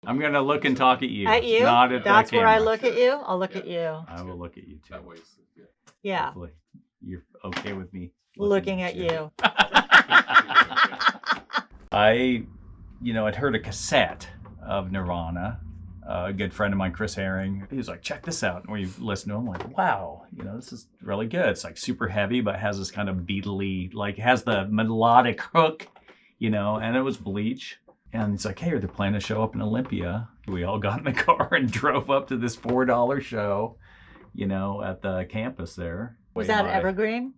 I'm going to look and talk at you. At you? Not at That's the where I camera. look at you? I'll look at you. I will look at you too. That way it's good. Yeah. Hopefully you're okay with me Looking at you. I, I'd heard a cassette of Nirvana. A good friend of mine, Chris Herring, he was like, check this out. And we listened to him, like, wow, this is really good. It's like super heavy, but has this kind of beatly, like has the melodic hook, and it was Bleach. And he's like, hey, they're playing a show up in Olympia. We all got in the car and drove up to this $4 show, at the campus there. Was that Evergreen?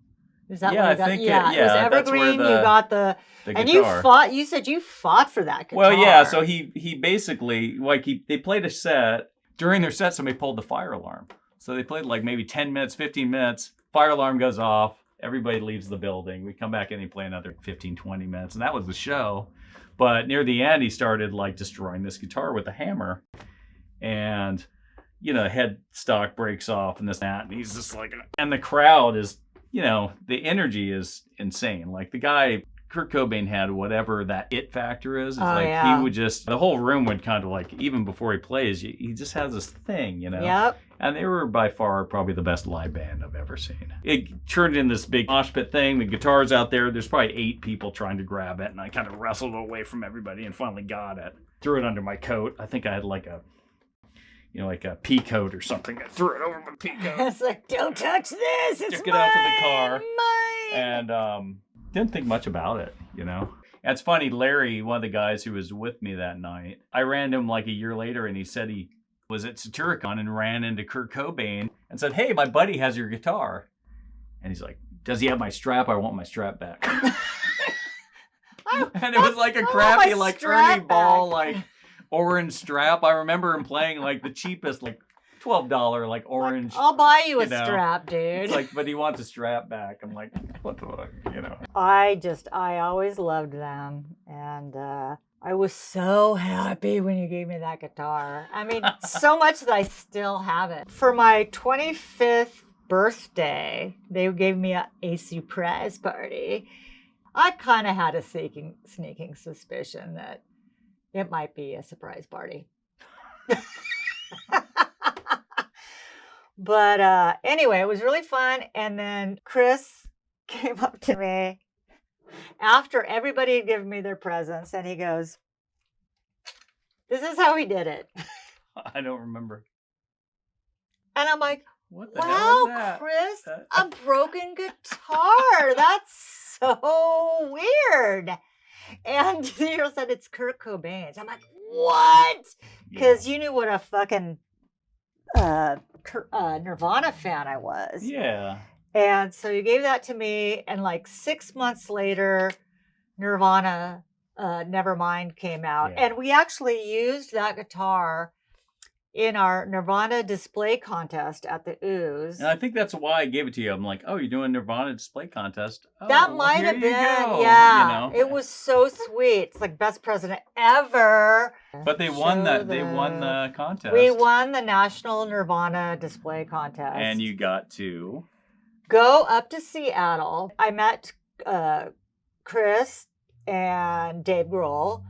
Is that yeah, what you got? I think yeah, it was Evergreen. You got the and guitar. you said you fought for that guitar. Well, yeah, so he basically, they played a set. During their set, somebody pulled the fire alarm. So they played like maybe 10 minutes, 15 minutes. Fire alarm goes off. Everybody leaves the building. We come back and they play another 15, 20 minutes. And that was the show. But near the end, he started like destroying this guitar with a hammer. And, headstock breaks off and this and that. And he's just like, and the crowd is, the energy is insane. Like the guy, Kurt Cobain, had whatever that it factor is. It's he would just, the whole room would kind of like, even before he plays, he just has this thing, Yep. And they were by far probably the best live band I've ever seen. It turned in this big mosh pit thing. The guitar's out there. There's probably 8 people trying to grab it. And I kind of wrestled away from everybody and finally got it. Threw it under my coat. I think I had like a pea coat or something. I threw it over my pea coat. It's like, don't touch this. It's took it out to the car. Mine. And didn't think much about it, And it's funny, Larry, one of the guys who was with me that night, I ran into him like a year later and he said he was at Satyricon and ran into Kurt Cobain and said, hey, my buddy has your guitar. And he's like, does he have my strap? I want my strap back. And it was like a crappy, like Ernie Ball, like orange strap. I remember him playing like the cheapest, like $12, like orange. I'll buy you a strap, dude. It's like, but he wants a strap back. I'm like, what the fuck, I always loved them. And I was so happy when you gave me that guitar. I mean, so much that I still have it. For my 25th birthday, they gave me a surprise party. I kind of had a sneaking suspicion that it might be a surprise party. But anyway, it was really fun. And then Chris came up to me after everybody had given me their presents, and he goes, this is how he did it. I don't remember. And I'm like, what the hell is that? Chris, a broken guitar. That's so weird. And he said it's Kurt Cobain's. I'm like, what? Because you knew what a fucking Nirvana fan I was. Yeah. And so you gave that to me, and like 6 months later, Nirvana Nevermind came out. Yeah. And we actually used that guitar in our Nirvana display contest at the Ooze. And I think that's why I gave it to you. I'm like, oh, you're doing Nirvana display contest. Oh, that might have been, yeah. It was so sweet. It's like best present ever. But they won that. They won the contest. We won the National Nirvana Display Contest. And you got to go up to Seattle. I met Chris and Dave Grohl,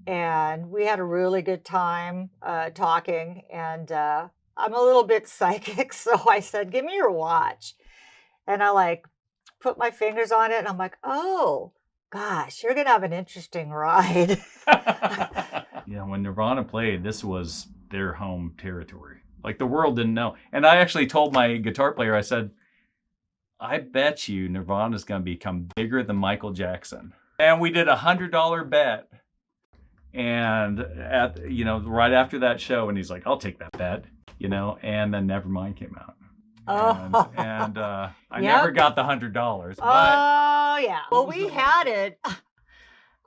and we had a really good time talking. And I'm a little bit psychic, so I said, give me your watch. And I like put my fingers on it, and I'm like, oh, gosh, you're going to have an interesting ride. When Nirvana played, this was their home territory. Like the world didn't know. And I actually told my guitar player, I said, I bet you Nirvana's going to become bigger than Michael Jackson. And we did $100 bet. And right after that show, and he's like, I'll take that bet, and then Nevermind came out. Oh. And I never got the $100. But oh, yeah. Well, we had it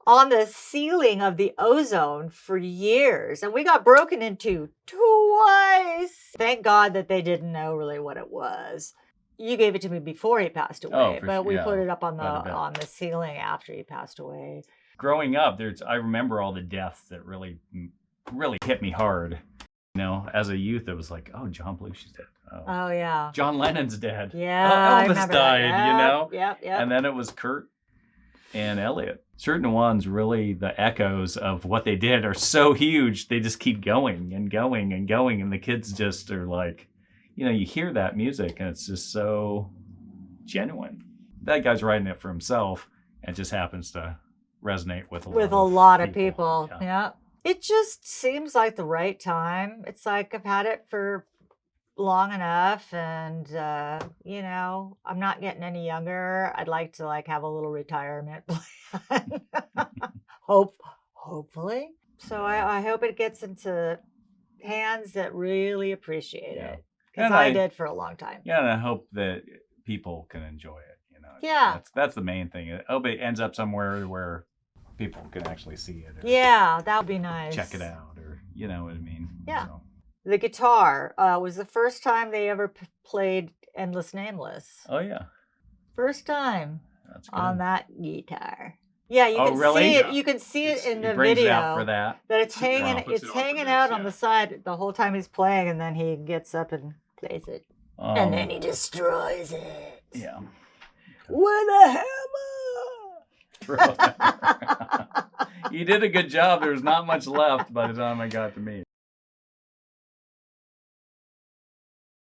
on the ceiling of the Ozone for years, and we got broken into twice. Thank God that they didn't know really what it was. You gave it to me before he passed away, but we put it up on the ceiling after he passed away. Growing up, I remember all the deaths that really, really hit me hard. As a youth, it was like, oh, John Belushi's dead. Oh yeah. John Lennon's dead. Yeah. Elvis died. Yep. And then it was Kurt. and Elliot. Certain ones, really, the echoes of what they did are so huge, they just keep going and going and going. And the kids just are like, you hear that music and it's just so genuine. That guy's writing it for himself and it just happens to resonate with a lot of people. Yeah. Yeah. It just seems like the right time. It's like I've had it for long enough, and I'm not getting any younger. I'd like to have a little retirement plan. Hopefully. So I hope it gets into hands that really appreciate it, because And I did for a long time. Yeah, and I hope that people can enjoy it. Yeah. That's the main thing. I hope it ends up somewhere where people can actually see it. Yeah, that would be nice. Check it out, or you know what I mean. Yeah. So. The guitar was the first time they ever played Endless Nameless. Oh yeah. First time. That's good. On that guitar. Yeah, you can really? see it. Yeah. You can see it in the brings video. It out for that. That it's hanging. Wow. It's hanging out on the side the whole time he's playing, and then he gets up and plays it, and then he destroys it. Yeah. With a hammer. You did a good job. There was not much left by the time I got to me.